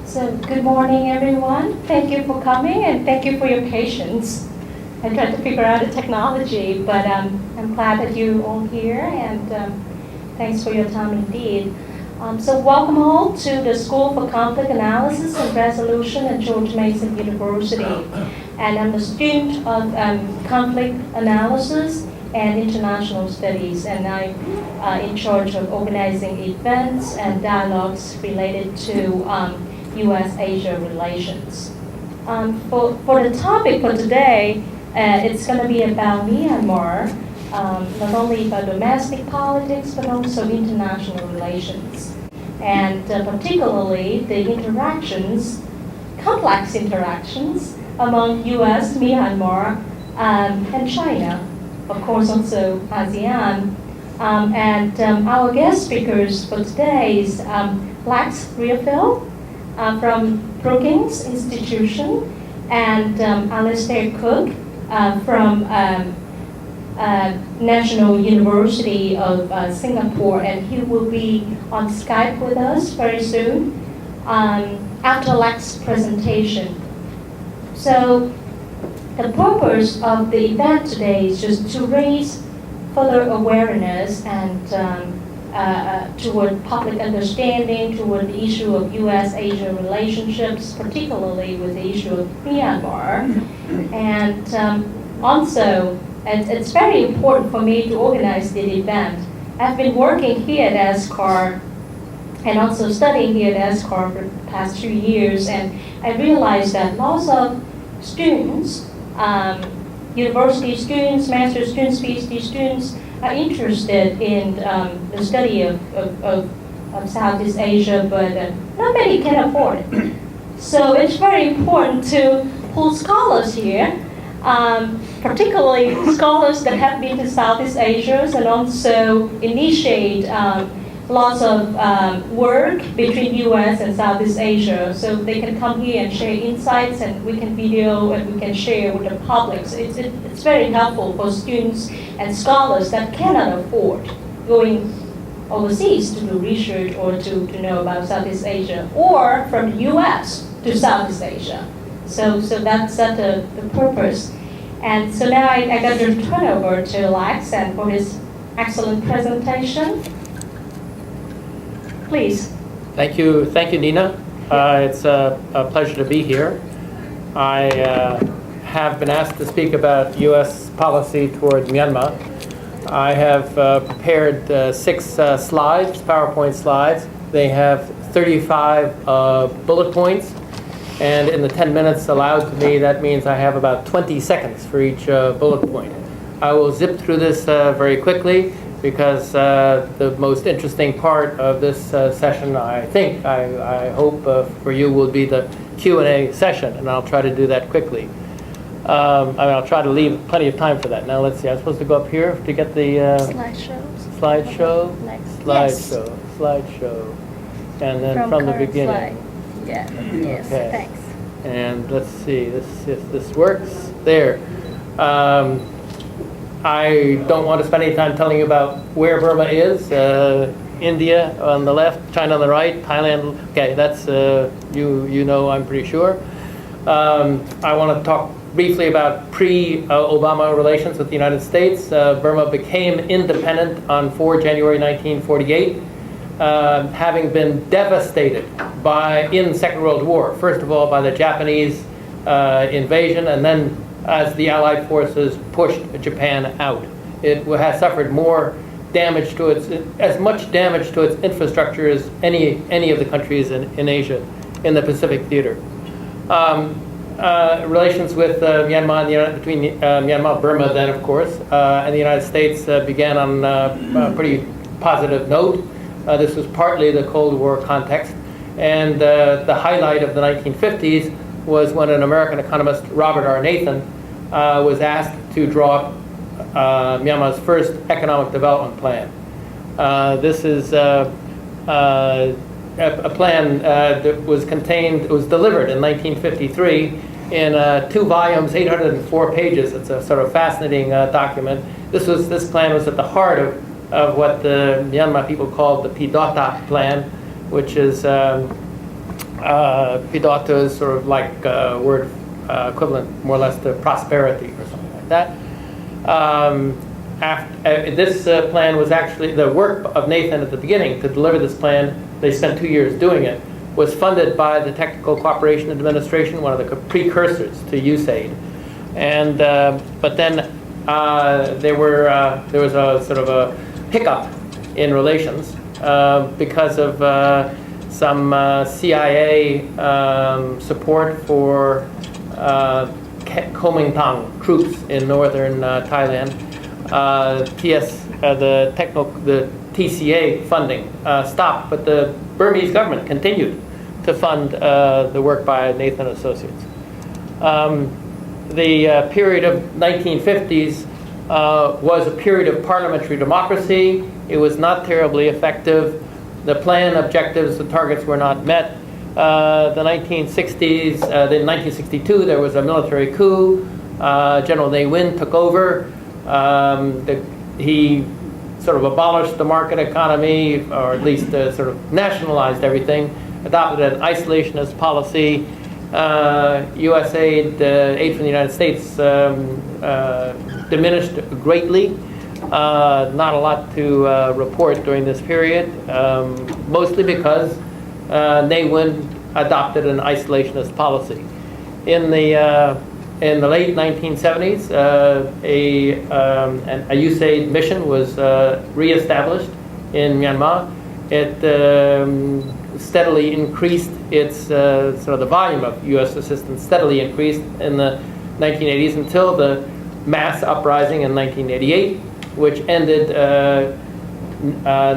So good morning, everyone. Thank you for coming and thank you for your patience. I tried to figure out the technology, but I'm glad that you're all here and thanks for your time indeed. So welcome all to the School for Conflict Analysis and Resolution at George Mason University. And I'm a student of conflict analysis and international studies, and I'm in charge of organizing events and dialogues related to U.S.-Asia relations. For the topic for today, it's going to be about Myanmar, not only about domestic politics, but also international relations. And particularly the complex interactions among U.S., Myanmar, and China, of course also ASEAN. Our guest speakers for today is Lex Riefel from Brookings Institution and Alistair Cook from National University of Singapore, and he will be on Skype with us very soon after Lex's presentation. So the purpose of the event today is just to raise further awareness and toward public understanding, toward the issue of U.S.-Asia relationships, particularly with the issue of Myanmar. And also, it's very important for me to organize the event. I've been working here at ASCAR and also studying here at ASCAR for the past 2 years, and I realized that lots of students, university students, master's students, PhD students, are interested in the study of Southeast Asia, but not many can afford it. So it's very important to pull scholars here, particularly scholars that have been to Southeast Asia, and also initiate lots of work between U.S. and Southeast Asia, so they can come here and share insights, and we can video and we can share with the public. So it's very helpful for students and scholars that cannot afford going overseas to do research or to know about Southeast Asia, or from the U.S. to Southeast Asia. So that's the purpose. And so now I got to turn over to Lex and for his excellent presentation. Please. Thank you, Nina. It's a pleasure to be here. I have been asked to speak about U.S. policy toward Myanmar. I have prepared 6 slides, PowerPoint slides. They have 35 bullet points, and in the 10 minutes allowed to me, that means I have about 20 seconds for each bullet point. I will zip through this very quickly, because the most interesting part of this session, I hope for you, will be the Q&A session, and I'll try to do that quickly. I'll try to leave plenty of time for that. Now let's see, I'm supposed to go up here to get the slideshow, and then from the beginning. Slide. Yeah. Yes. Okay. Thanks. And let's see if this works. There. I don't want to spend any time telling you about where Burma is. India on the left, China on the right, Thailand. Okay, that's you know, I'm pretty sure. I want to talk briefly about pre-Obama relations with the United States. Burma became independent on 4 January 1948, having been devastated in Second World War. First of all, by the Japanese invasion, and then as the Allied forces pushed Japan out. It has suffered more damage to as much damage to its infrastructure as any of the countries in Asia, in the Pacific theater. Relations with Myanmar, between Myanmar, Burma then of course, and the United States began on a pretty positive note. This was partly the Cold War context, and the highlight of the 1950s was when an American economist, Robert R. Nathan, was asked to draw Myanmar's first economic development plan. This is a plan that was delivered in 1953 in 2 volumes, 804 pages. It's a sort of fascinating document. This plan was at the heart of what the Myanmar people called the Pidota plan, which is Pidota is sort of like word equivalent more or less to prosperity or something like that. This plan was actually the work of Nathan at the beginning to deliver this plan. They spent 2 years doing it. Was funded by the Technical Cooperation Administration, one of the precursors to USAID. And but then there was a sort of a hiccup in relations because of some CIA support for Kuomintang troops in northern Thailand. The TCA funding stopped, but the Burmese government continued to fund the work by Nathan Associates. The period of 1950s was a period of parliamentary democracy. It was not terribly effective. The plan objectives, the targets were not met. The 1960s, in 1962, there was a military coup. General Ne Win took over. He sort of abolished the market economy, or at least sort of nationalized everything, adopted an isolationist policy. U.S. aid from the United States diminished greatly. Not a lot to report during this period, mostly because Ne Win adopted an isolationist policy. In the late 1970s, a USAID mission was reestablished in Myanmar. It steadily increased its sort of the volume of U.S. assistance steadily increased in the 1980s until the mass uprising in 1988, which ended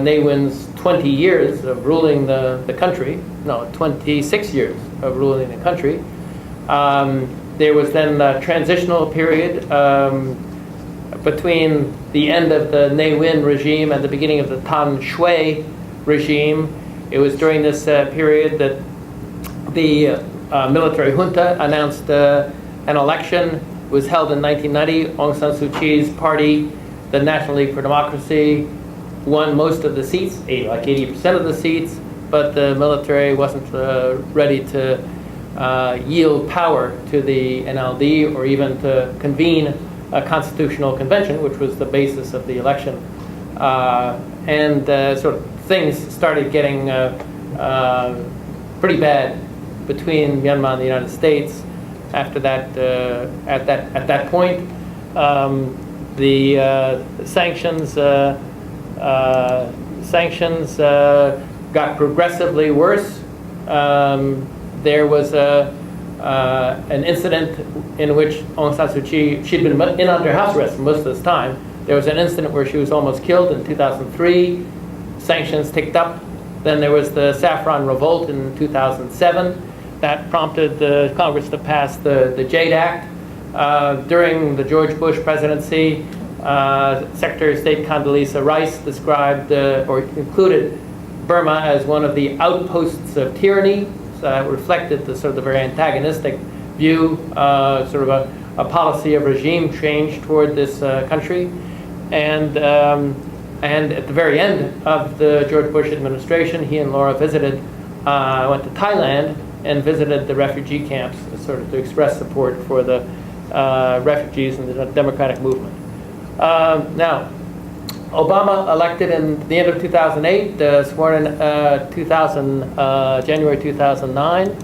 Ne Win's 20 years of ruling the country. No, 26 years of ruling the country. There was then a transitional period between the end of the Ne Win regime and the beginning of the Tan Shui regime. It was during this period that the military junta announced an election. It was held in 1990. Aung San Suu Kyi's party, the National League for Democracy, won most of the seats, like 80% of the seats, but the military wasn't ready to yield power to the NLD or even to convene a constitutional convention, which was the basis of the election. And sort of things started getting pretty bad between Myanmar and the United States. After that, at that point, the sanctions got progressively worse. There was an incident in which Aung San Suu Kyi, she'd been under house arrest for most of this time. There was an incident where she was almost killed in 2003. Sanctions ticked up. Then there was the Saffron Revolt in 2007. That prompted the Congress to pass the Jade Act. During the George Bush presidency, Secretary of State Condoleezza Rice described or included Burma as one of the outposts of tyranny. So that reflected the sort of the very antagonistic view, sort of a policy of regime change toward this country. And at the very end of the George Bush administration, he and Laura went to Thailand and visited the refugee camps, sort of to express support for the refugees and the democratic movement. Now, Obama elected in the end of 2008, sworn in January 2009.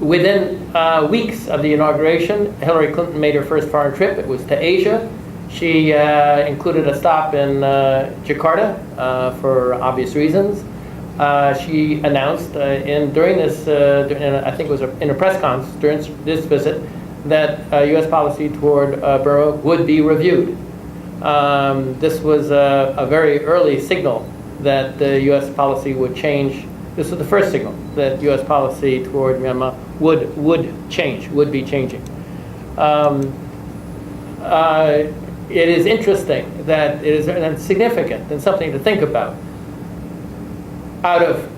Within weeks of the inauguration, Hillary Clinton made her first foreign trip. It was to Asia. She included a stop in Jakarta for obvious reasons. She announced during this, I think it was in a press conference during this visit, that U.S. policy toward Burma would be reviewed. This was a very early signal that the U.S. policy would change. This was the first signal that U.S. policy toward Myanmar would be changing. It is interesting that it is significant and something to think about. Out of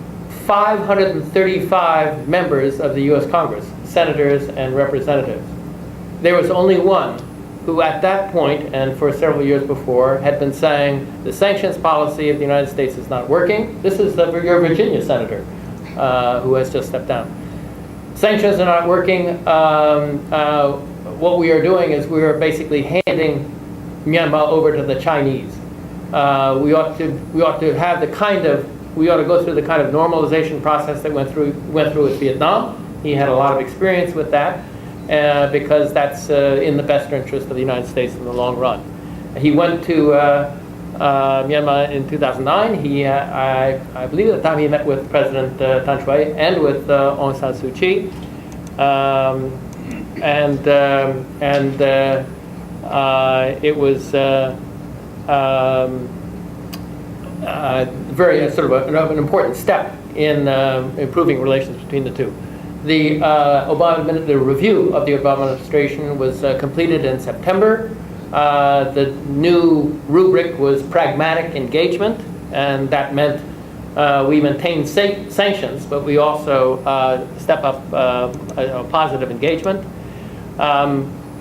535 members of the U.S. Congress, senators and representatives, there was only one who at that point and for several years before had been saying the sanctions policy of the United States is not working. This is your Virginia senator, who has just stepped down. Sanctions are not working. What we are doing is we are basically handing Myanmar over to the Chinese. We ought to have the kind of, we ought to go through the kind of normalization process that went through with Vietnam. He had a lot of experience with that because that's in the best interest of the United States in the long run. He went to Myanmar in 2009. I believe at the time he met with President Than Shwe and with Aung San Suu Kyi. It was very sort of an important step in improving relations between the two. The review of the Obama administration was completed in September. The new rubric was pragmatic engagement, and that meant we maintained sanctions, but we also step up a positive engagement.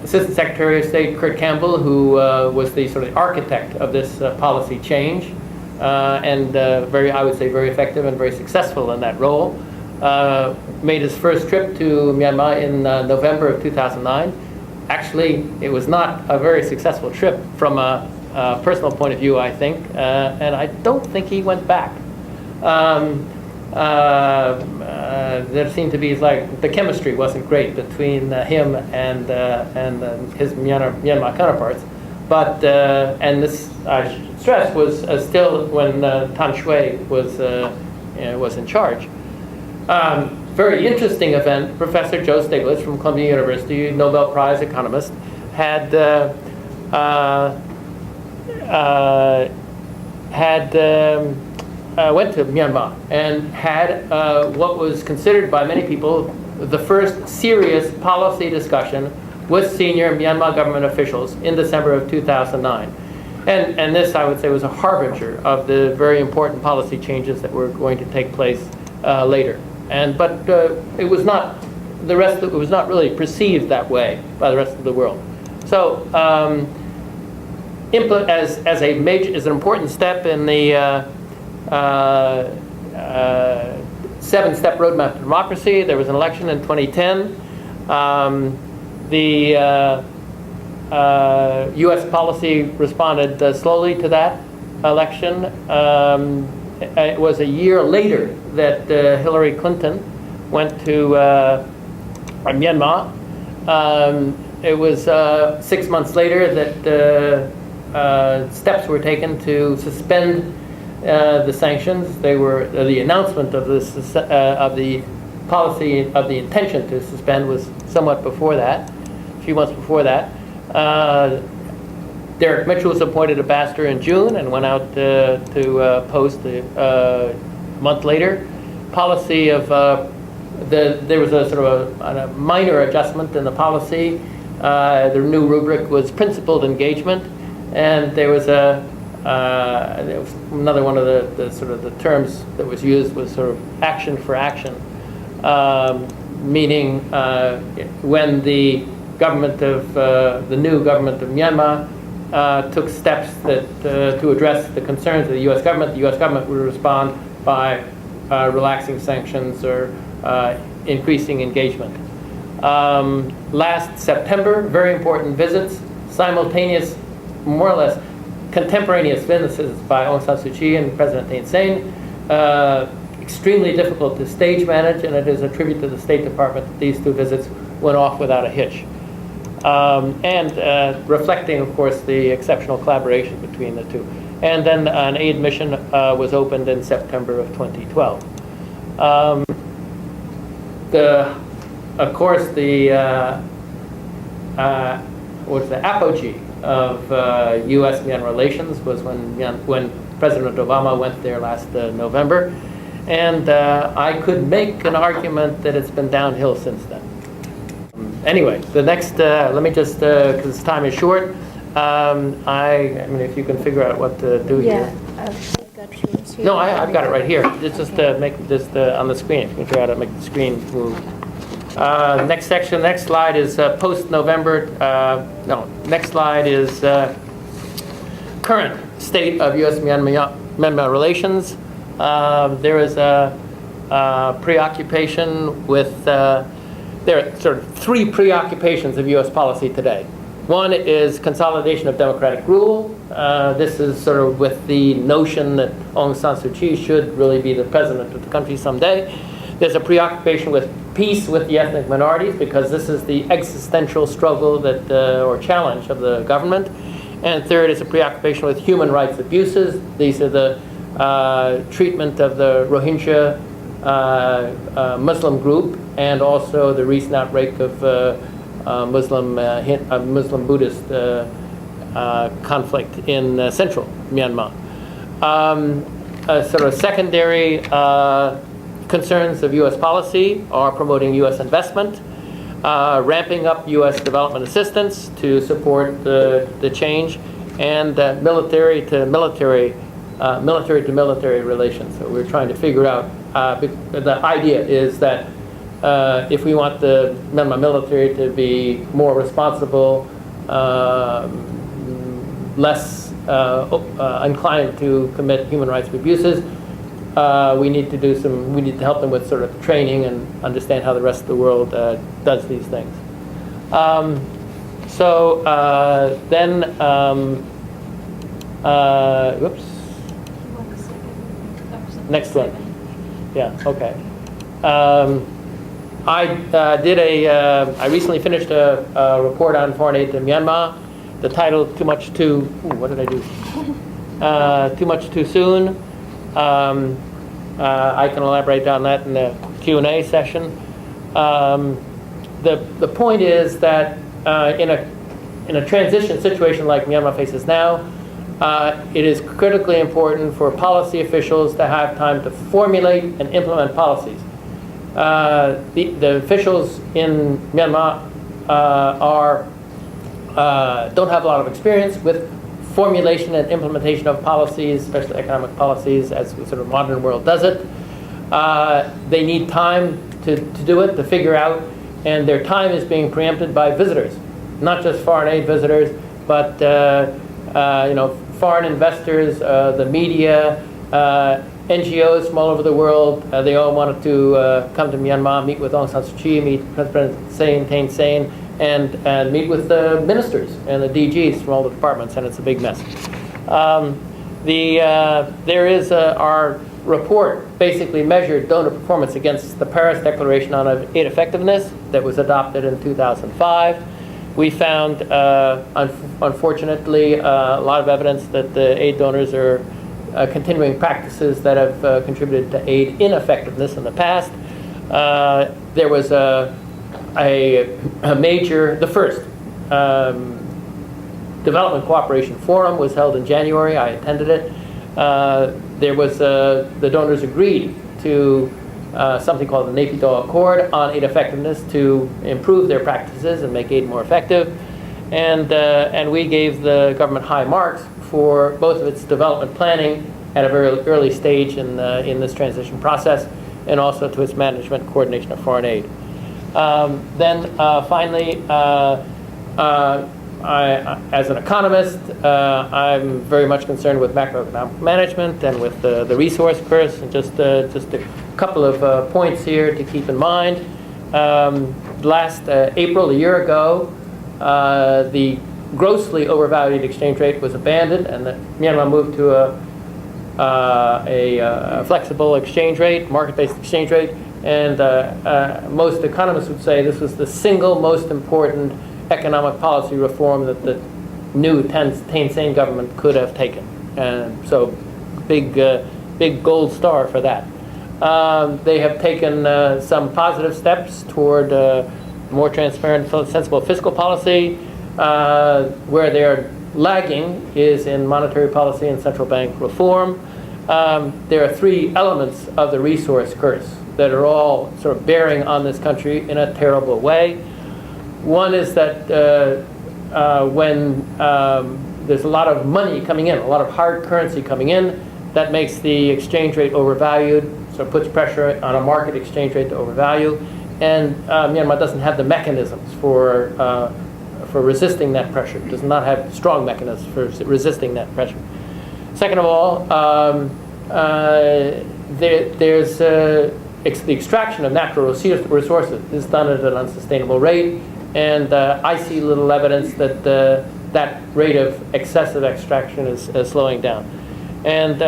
Assistant Secretary of State Kurt Campbell, who was the sort of architect of this policy change, and I would say very effective and very successful in that role, made his first trip to Myanmar in November of 2009. Actually, it was not a very successful trip from a personal point of view, I think, and I don't think he went back. There seemed to be the chemistry wasn't great between him and his Myanmar counterparts. But and this, I should stress, was still when Than Shwe was in charge. Very interesting event. Professor Joe Stiglitz from Columbia University, Nobel Prize economist, had went to Myanmar and had what was considered by many people the first serious policy discussion with senior Myanmar government officials in December of 2009. And this, I would say, was a harbinger of the very important policy changes that were going to take place later. But it was not it was not really perceived that way by the rest of the world. So as an important step in the 7-step roadmap to democracy, there was an election in 2010. The U.S. policy responded slowly to that election. It was a year later that Hillary Clinton went to Myanmar. It was 6 months later that steps were taken to suspend the sanctions. They were the announcement of this of the policy of the intention to suspend was somewhat before that, a few months before that. Derek Mitchell was appointed ambassador in June and went out to post a month later. Policy of there was a sort of a minor adjustment in the policy. The new rubric was principled engagement, and there was another one of the sort of the terms that was used was sort of action for action, meaning when the government of the new government of Myanmar took steps that to address the concerns of the U.S. government would respond by relaxing sanctions or increasing engagement. Last September, very important visits, simultaneous, more or less contemporaneous visits by Aung San Suu Kyi and President Thein Sein. Extremely difficult to stage manage, and it is a tribute to the State Department that these two visits went off without a hitch. Reflecting, of course, the exceptional collaboration between the two. And then an aid mission was opened in September of 2012. Of course, the apogee of U.S.-Myanmar relations was when President Obama went there last November, and I could make an argument that it's been downhill since then. Anyway, the next, let me just, because time is short, I mean, if you can figure out what to do here. I've got yours here. No, I've got it right here. It's just make this on the screen. If you can figure out how to make the screen move. Next section, next slide is post-November. Next slide is current state of U.S.-Myanmar relations. There is preoccupation with, there are sort of three preoccupations of U.S. policy today. One is consolidation of democratic rule. This is sort of with the notion that Aung San Suu Kyi should really be the president of the country someday. There's a preoccupation with peace with the ethnic minorities, because this is the existential struggle that, or challenge of the government. And third is a preoccupation with human rights abuses. These are the treatment of the Rohingya Muslim group, and also the recent outbreak of Muslim Buddhist conflict in central Myanmar. Sort of secondary concerns of U.S. policy are promoting U.S. investment, ramping up U.S. development assistance to support the change, and military to military relations. So we're trying to figure out, the idea is that if we want the Myanmar military to be more responsible, less inclined to commit human rights abuses, we need to help them with sort of training and understand how the rest of the world does these things. Whoops. Next one. Yeah, okay. I recently finished a report on foreign aid to Myanmar. The title, Too Much Too Soon. I can elaborate on that in the Q&A session. The point is that in a transition situation like Myanmar faces now, it is critically important for policy officials to have time to formulate and implement policies. The officials in Myanmar don't have a lot of experience with formulation and implementation of policies, especially economic policies, as the sort of modern world does it. They need time to do it, to figure out, and their time is being preempted by visitors, not just foreign aid visitors, but foreign investors, the media, NGOs from all over the world. They all wanted to come to Myanmar, meet with Aung San Suu Kyi, meet President Thein Sein, and meet with the ministers and the DGs from all the departments, and it's a big mess. There is our report basically measured donor performance against the Paris Declaration on Aid Effectiveness that was adopted in 2005. We found, unfortunately, a lot of evidence that the aid donors are continuing practices that have contributed to aid ineffectiveness in the past. There was the first Development Cooperation Forum was held in January. I attended it. The donors agreed to something called the Neighbourhood Accord on aid effectiveness to improve their practices and make aid more effective. And we gave the government high marks for both of its development planning at a very early stage in this transition process, and also to its management and coordination of foreign aid. Finally, as an economist, I'm very much concerned with macroeconomic management and with the resource curse. And just a couple of points here to keep in mind. Last April, a year ago, the grossly overvalued exchange rate was abandoned, and Myanmar moved to a flexible exchange rate, market-based exchange rate. And most economists would say this was the single most important economic policy reform that the new Thein Sein government could have taken. And so big gold star for that. They have taken some positive steps toward more transparent, sensible fiscal policy. Where they're lagging is in monetary policy and central bank reform. There are three elements of the resource curse that are all sort of bearing on this country in a terrible way. One is that when there's a lot of money coming in, a lot of hard currency coming in, that makes the exchange rate overvalued, so it puts pressure on a market exchange rate to overvalue. And Myanmar doesn't have the mechanisms for resisting that pressure. It does not have strong mechanisms for resisting that pressure. Second of all, there's the extraction of natural resources is done at an unsustainable rate, and I see little evidence that that rate of excessive extraction is slowing down. And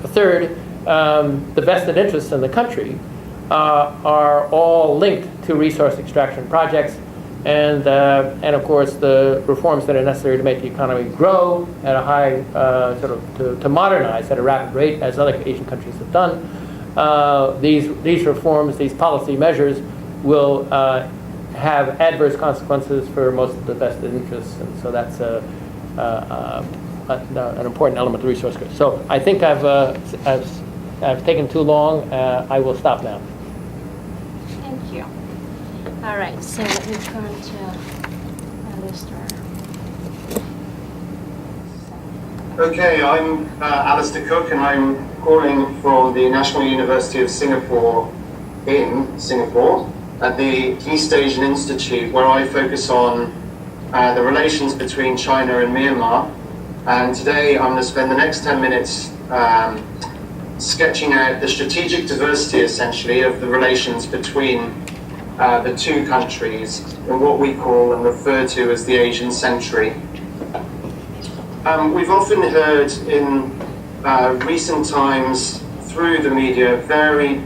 third, the vested interests in the country are all linked to resource extraction projects, and of course the reforms that are necessary to make the economy grow at a high, to modernize at a rapid rate, as other Asian countries have done. These reforms, these policy measures, will have adverse consequences for most of the vested interests, and so that's an important element of resource growth. So I think I've taken too long. I will stop now. Thank you. All right, so let me turn to Alistair. Okay, I'm Alistair Cook, and I'm calling from the National University of Singapore in Singapore at the East Asian Institute, where I focus on the relations between China and Myanmar. And today I'm going to spend the next 10 minutes sketching out the strategic diversity, essentially, of the relations between the two countries in what we call and refer to as the Asian century. We've often heard in recent times through the media very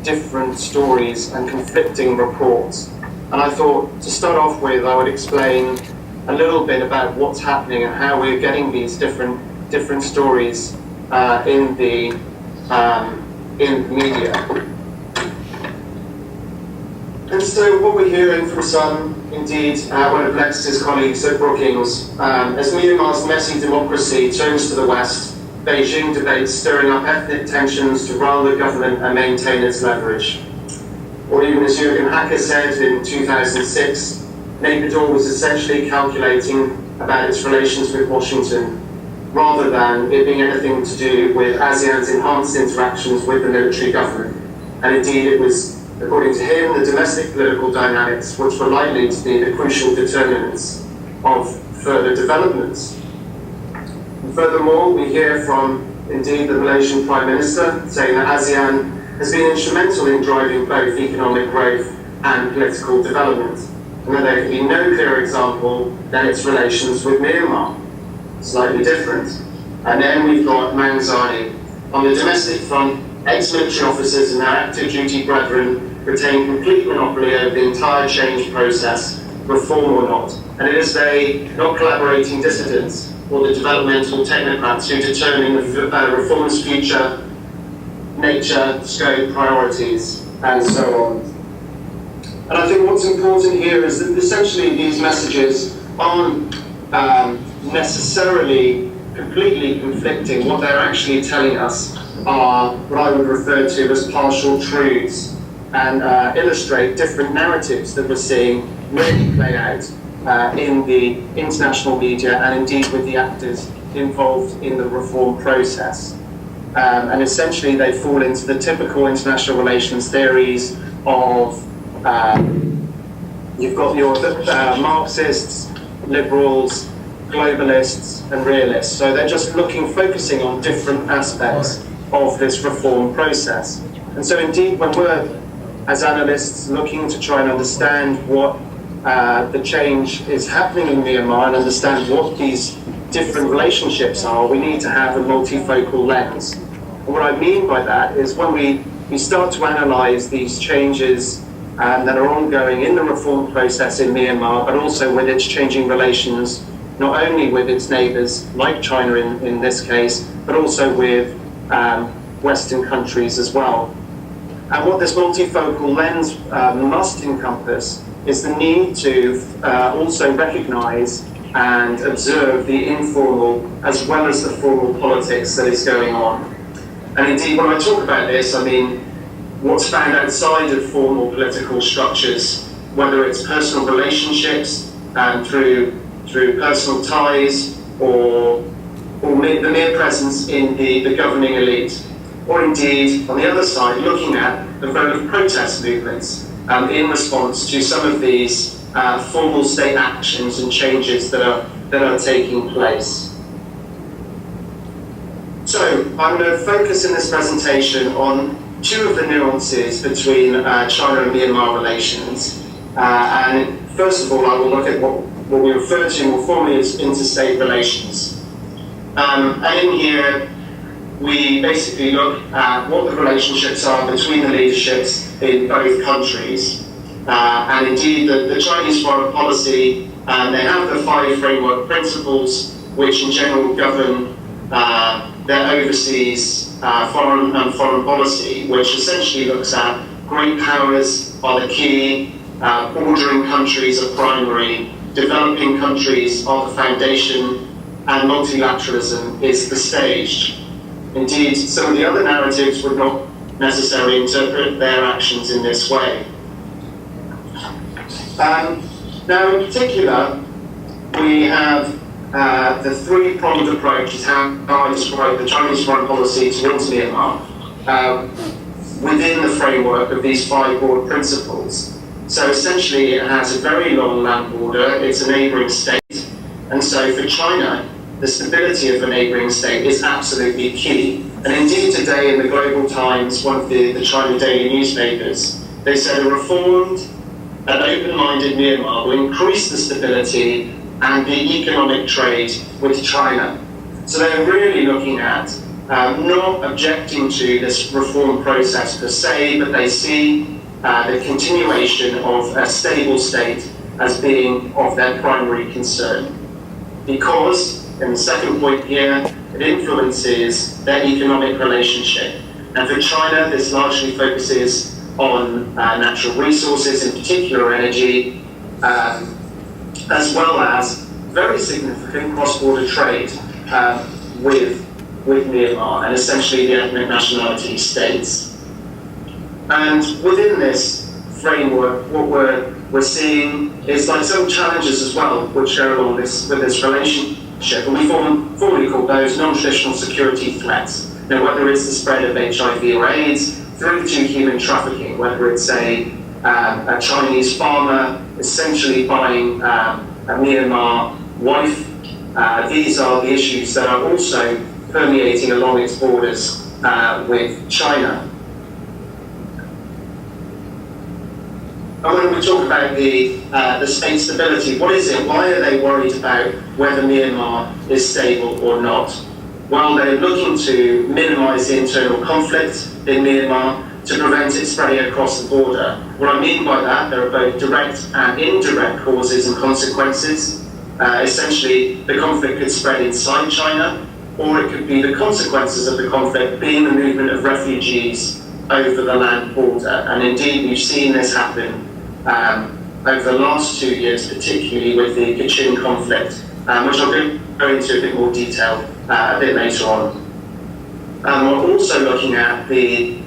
different stories and conflicting reports. And I thought to start off with, I would explain a little bit about what's happening and how we're getting these different stories in the media. And so what we're hearing from some, indeed, one of Lex's colleagues at Brookings, as Myanmar's messy democracy turns to the West, Beijing debates stirring up ethnic tensions to rile the government and maintain its leverage. Or even as Jürgen Hacker said in 2006, Neighbourhood was essentially calculating about its relations with Washington, rather than it being anything to do with ASEAN's enhanced interactions with the military government. And indeed it was, according to him, the domestic political dynamics which were likely to be the crucial determinants of further developments. And furthermore, we hear from, indeed, the Malaysian Prime Minister saying that ASEAN has been instrumental in driving both economic growth and political development, and that there can be no clearer example than its relations with Myanmar. Slightly different. And then we've got Mang Zani. On the domestic front, ex-military officers and their active duty brethren retain complete monopoly over the entire change process, reform or not. And it is they, not collaborating dissidents or the developmental technocrats, who determine the reform's future, nature, scope, priorities, and so on. And I think what's important here is that essentially these messages aren't necessarily completely conflicting. What they're actually telling us are what I would refer to as partial truths, and illustrate different narratives that we're seeing really play out in the international media and indeed with the actors involved in the reform process. And essentially they fall into the typical international relations theories of you've got your Marxists, liberals, globalists and realists. So they're just focusing on different aspects of this reform process. And so indeed when we're, as analysts, looking to try and understand what the change is happening in Myanmar and understand what these different relationships are, we need to have a multifocal lens. And what I mean by that is when we start to analyse these changes that are ongoing in the reform process in Myanmar, but also with its changing relations, not only with its neighbours, like China in this case, but also with Western countries as well. And what this multifocal lens must encompass is the need to also recognise and observe the informal as well as the formal politics that is going on. And indeed, when I talk about this, I mean what's found outside of formal political structures, whether it's personal relationships through personal ties or the mere presence in the governing elite, or indeed, on the other side, looking at the role of protest movements in response to some of these formal state actions and changes that are taking place. So I'm going to focus in this presentation on two of the nuances between China and Myanmar relations. And first of all, I will look at what we refer to more formally as interstate relations. And in here, we basically look at what the relationships are between the leaderships in both countries. And indeed, the Chinese foreign policy, they have the 5 framework principles, which in general govern their overseas foreign policy, which essentially looks at great powers are the key, bordering countries are primary, developing countries are the foundation, and multilateralism is the stage. Indeed, some of the other narratives would not necessarily interpret their actions in this way. Now, in particular, we have the 3-pronged approach is how I describe the Chinese foreign policy towards Myanmar within the framework of these 5 broad principles. So essentially, it has a very long land border, it's a neighbouring state, and so for China, the stability of a neighbouring state is absolutely key. And indeed today in the Global Times, one of the China daily newspapers, they said a reformed and open-minded Myanmar will increase the stability and the economic trade with China. So they're really looking at not objecting to this reform process per se, but they see the continuation of a stable state as being of their primary concern. Because, and the second point here, it influences their economic relationship. And for China, this largely focuses on natural resources, in particular energy, as well as very significant cross-border trade with Myanmar and essentially the ethnic nationality states. And within this framework, what we're seeing is like some challenges as well, which go along with this relationship, and we formally call those non-traditional security threats. Now, whether it's the spread of HIV or AIDS, through to human trafficking, whether it's a Chinese farmer essentially buying a Myanmar wife, these are the issues that are also permeating along its borders with China. And when we talk about the state stability, what is it? Why are they worried about whether Myanmar is stable or not? Well, they're looking to minimise the internal conflict in Myanmar to prevent it spreading across the border. What I mean by that, there are both direct and indirect causes and consequences. Essentially, the conflict could spread inside China, or it could be the consequences of the conflict being the movement of refugees over the land border. And indeed, we've seen this happen over the last 2 years, particularly with the Kachin conflict, which I'll go into a bit more detail a bit later on. We're also looking at the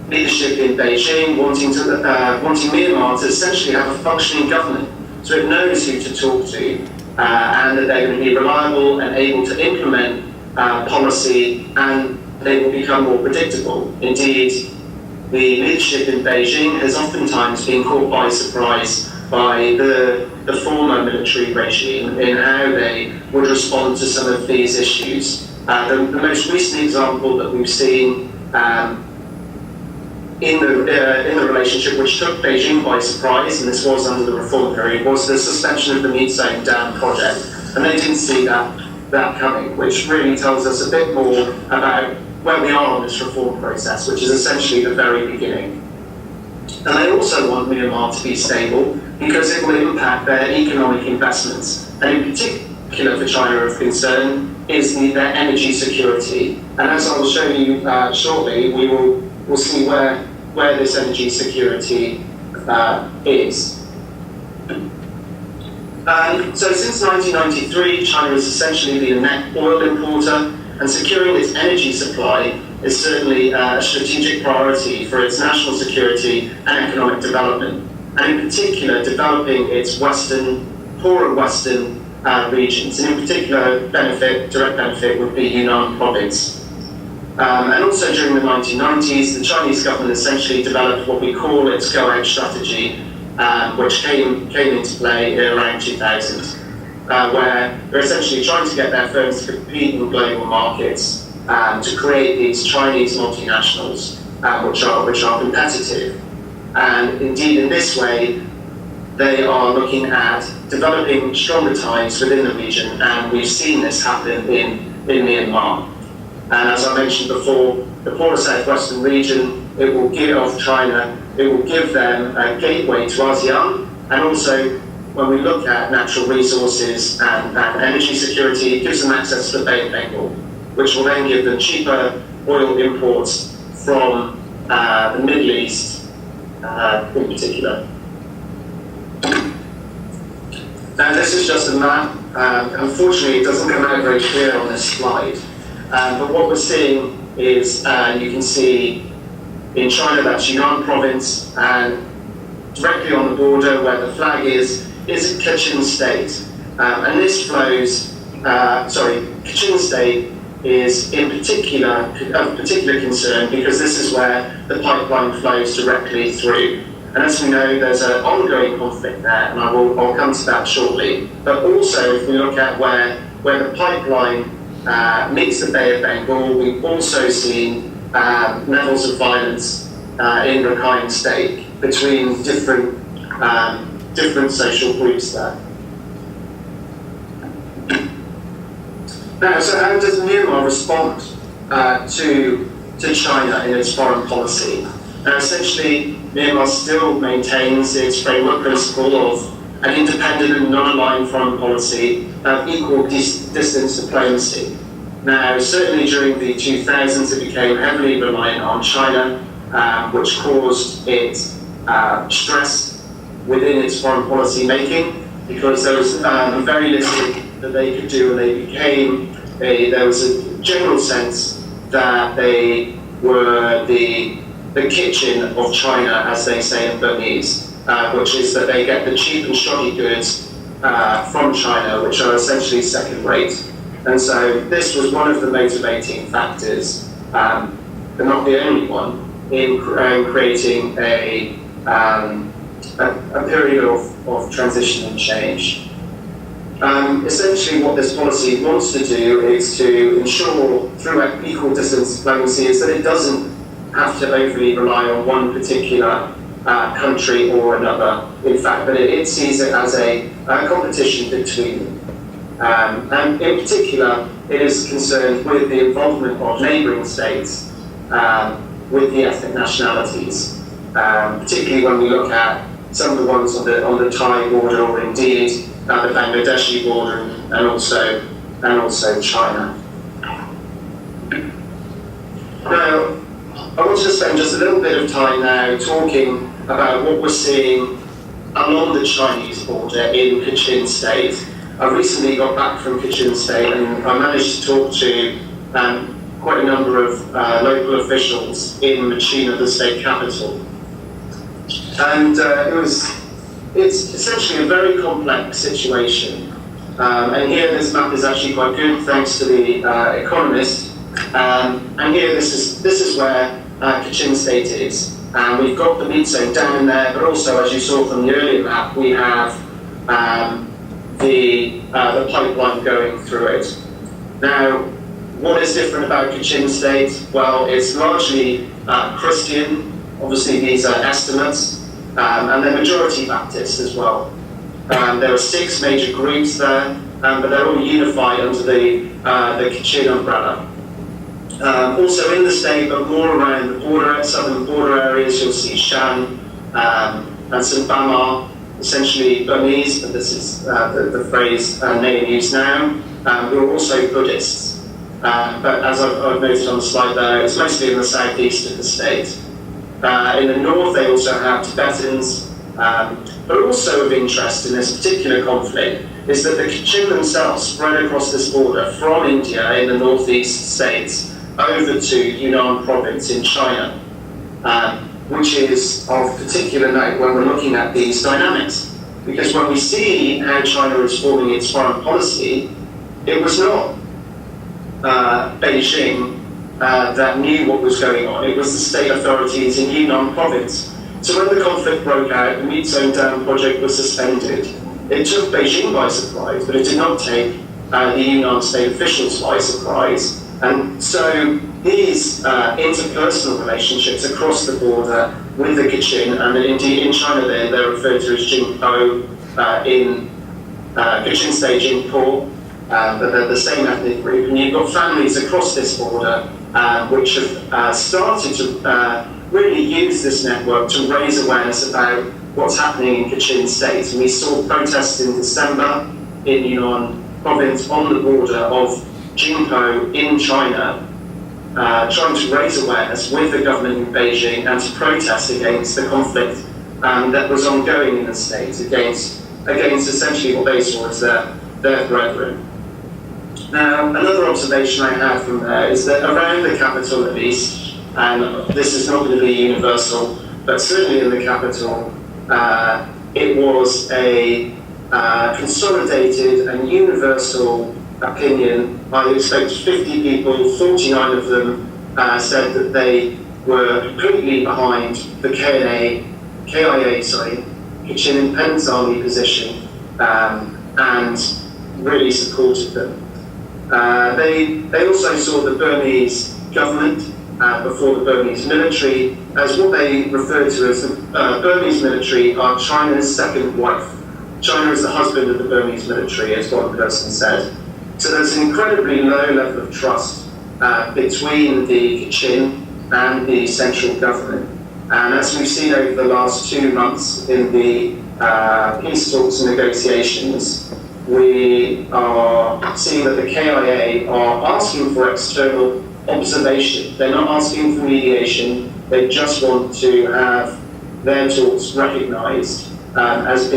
leadership in Beijing wanting Myanmar to essentially have a functioning government, so it knows who to talk to, and that they're going to be reliable and able to implement policy, and they will become more predictable. Indeed, the leadership in Beijing has oftentimes been caught by surprise by the former military regime in how they would respond to some of these issues. The most recent example that we've seen in the relationship, which took Beijing by surprise, and this was under the reform period, was the suspension of the Myitsone Dam project. And they didn't see that coming, which really tells us a bit more about where we are on this reform process, which is essentially the very beginning. And they also want Myanmar to be stable because it will impact their economic investments. And in particular for China of concern is their energy security. And as I will show you shortly, we'll see where this energy security is. So since 1993, China has essentially been a net oil importer, and securing its energy supply is certainly a strategic priority for its national security and economic development, and in particular developing its poorer western regions, and in particular direct benefit would be Yunnan province. And also during the 1990s, the Chinese government essentially developed what we call its go-out strategy, which came into play in around 2000, where they're essentially trying to get their firms to compete in global markets. to create these Chinese multinationals, which are competitive. And indeed, in this way, they are looking at developing stronger ties within the region, and we've seen this happen in Myanmar. And as I mentioned before, the poorer southwestern region, it will give them a gateway to ASEAN, and also when we look at natural resources and energy security, it gives them access to the Bay of Bengal, which will then give them cheaper oil imports from the Middle East in particular. Now this is just a map. Unfortunately, it doesn't come out very clear on this slide. But what we're seeing is, you can see in China, that's Yunnan province, and directly on the border where the flag is Kachin state. And this flows, Kachin state is in particular of particular concern because this is where the pipeline flows directly through. And as we know, there's an ongoing conflict there, and I'll come to that shortly. But also, if we look at where the pipeline meets the Bay of Bengal, we've also seen levels of violence in Rakhine State between different social groups there. Now, so how does Myanmar respond to China in its foreign policy? Now, essentially, Myanmar still maintains its framework principle of an independent and non-aligned foreign policy of equal distance diplomacy. Now, certainly during the 2000s, it became heavily reliant on China, which caused it stress within its foreign policy making, because there was very little that they could do, and there was a general sense that they were the kitchen of China, as they say in Burmese, which is that they get the cheap and shoddy goods from China, which are essentially second rate. And so this was one of the motivating factors, but not the only one, in creating a period of transition and change. Essentially what this policy wants to do is to ensure, through equal distance diplomacy, is that it doesn't have to overly rely on one particular country or another, in fact, but it sees it as a competition between them. And in particular, it is concerned with the involvement of neighbouring states with the ethnic nationalities, particularly when we look at some of the ones on the Thai border, or indeed the Bangladeshi border, and also China. Now, I want to spend just a little bit of time now talking about what we're seeing along the Chinese border in Kachin State. I recently got back from Kachin State, and I managed to talk to quite a number of local officials in Machina, the state capital. And it's essentially a very complex situation. And here, this map is actually quite good, thanks to the Economist. And here, this is where Kachin State is. And we've got the meat zone down in there, but also, as you saw from the earlier map, we have the pipeline going through it. Now, what is different about Kachin State? Well, it's largely Christian. Obviously, these are estimates, and they're majority Baptist as well. There are 6 major groups there, but they're all unified under the Kachin umbrella. Also in the state, but more around the border, southern border areas, you'll see Shan and St. Bamar, essentially Burmese, but this is the phrase they use now, who are also Buddhists. But as I've noted on the slide there, it's mostly in the southeast of the state. In the north, they also have Tibetans, but also of interest in this particular conflict is that the Kachin themselves spread across this border from India in the northeast states over to Yunnan province in China, which is of particular note when we're looking at these dynamics. Because when we see how China is forming its foreign policy, it was not Beijing that knew what was going on. It was the state authorities in Yunnan province. So when the conflict broke out, the Meat Zone Dam project was suspended. It took Beijing by surprise, but it did not take the Yunnan state officials by surprise. And so these interpersonal relationships across the border with the Kachin, and indeed in China they're referred to as Jingpo, in Kachin State Jingpo, but they're the same ethnic group. And you've got families across this border which have started to really use this network to raise awareness about what's happening in Kachin State. And we saw protests in December in Yunnan province on the border of Jingpo in China, trying to raise awareness with the government in Beijing and to protest against the conflict that was ongoing in the state, against essentially what they saw as their brethren. Now, another observation I have from there is that around the capital at least, and this is not going to be universal, but certainly in the capital, it was a consolidated and universal opinion. I expect 50 people, 49 of them said that they were completely behind the Kachin Independence Army position, and really supported them. They also saw the Burmese government, before the Burmese military, as what they referred to as the Burmese military are China's second wife. China is the husband of the Burmese military, as one person said. So there's an incredibly low level of trust between the Kachin and the central government. And as we've seen over the last 2 months in the peace talks and negotiations, we are seeing that the KIA are asking for external observation. They're not asking for mediation. They just want to have their talks recognised as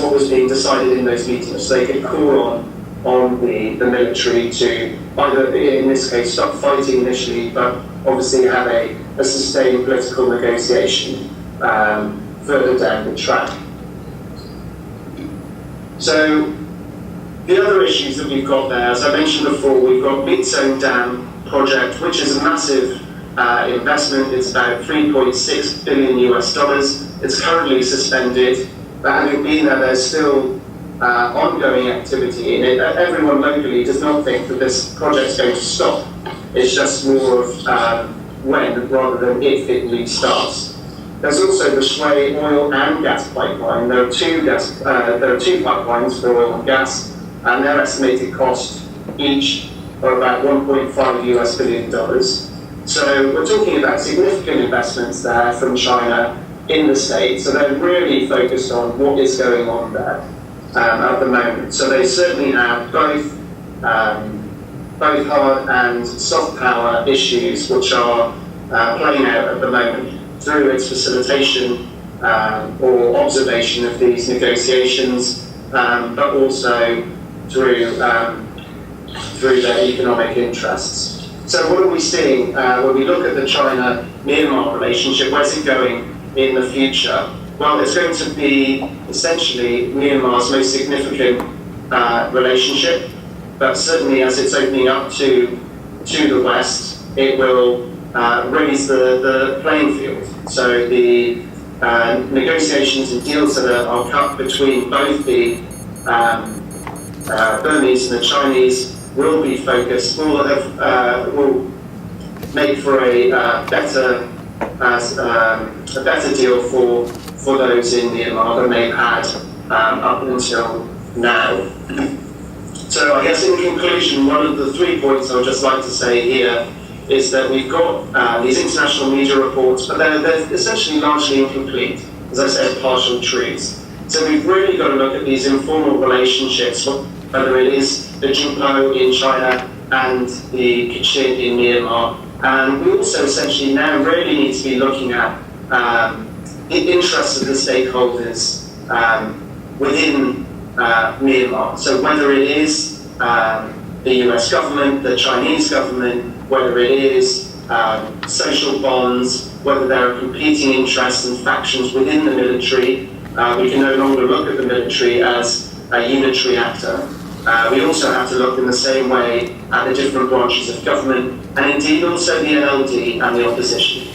what was being decided in those meetings. So they could call on the military to either, in this case, stop fighting initially, but obviously have a sustained political negotiation further down the track. So the other issues that we've got there, as I mentioned before, we've got Mitsone Dam project, which is a massive investment. It's about $3.6 billion US. It's currently suspended, but having been there, there's still ongoing activity in it. Everyone locally does not think that this project's going to stop. It's just more of when rather than if it restarts. There's also the Shui oil and gas pipeline. There are two pipelines for oil and gas, and their estimated cost each are about $1.5 billion. So we're talking about significant investments there from China in the state. So they're really focused on what is going on there at the moment. So they certainly have both hard and soft power issues, which are playing out at the moment through its facilitation or observation of these negotiations, but also through their economic interests. So what are we seeing when we look at the China-Myanmar relationship? Where's it going in the future? Well, it's going to be essentially Myanmar's most significant relationship, but certainly as it's opening up to the West, it will raise the playing field. So the negotiations and deals that are cut between both the Burmese and the Chinese will be focused, will make for a better deal for those in Myanmar than they've had up until now. So I guess in conclusion, one of the 3 points I would just like to say here is that we've got these international media reports, but they're essentially largely incomplete, as I said, partial truths. So we've really got to look at these informal relationships, whether it is the Jingpo in China and the Kachin in Myanmar. And we also essentially now really need to be looking at the interests of the stakeholders within Myanmar. So whether it is the US government, the Chinese government, whether it is social bonds, whether there are competing interests and factions within the military, we can no longer look at the military as a unitary actor. We also have to look in the same way at the different branches of government, and indeed also the NLD and the opposition.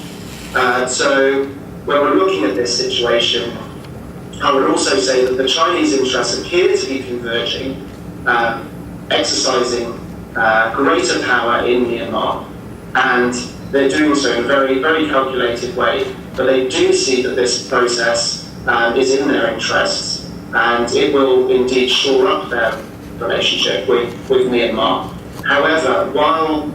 So when we're looking at this situation, I would also say that the Chinese interests appear to be converging, exercising greater power in Myanmar, and they're doing so in a very, very calculated way. But they do see that this process is in their interests, and it will indeed shore up their relationship with Myanmar. However, while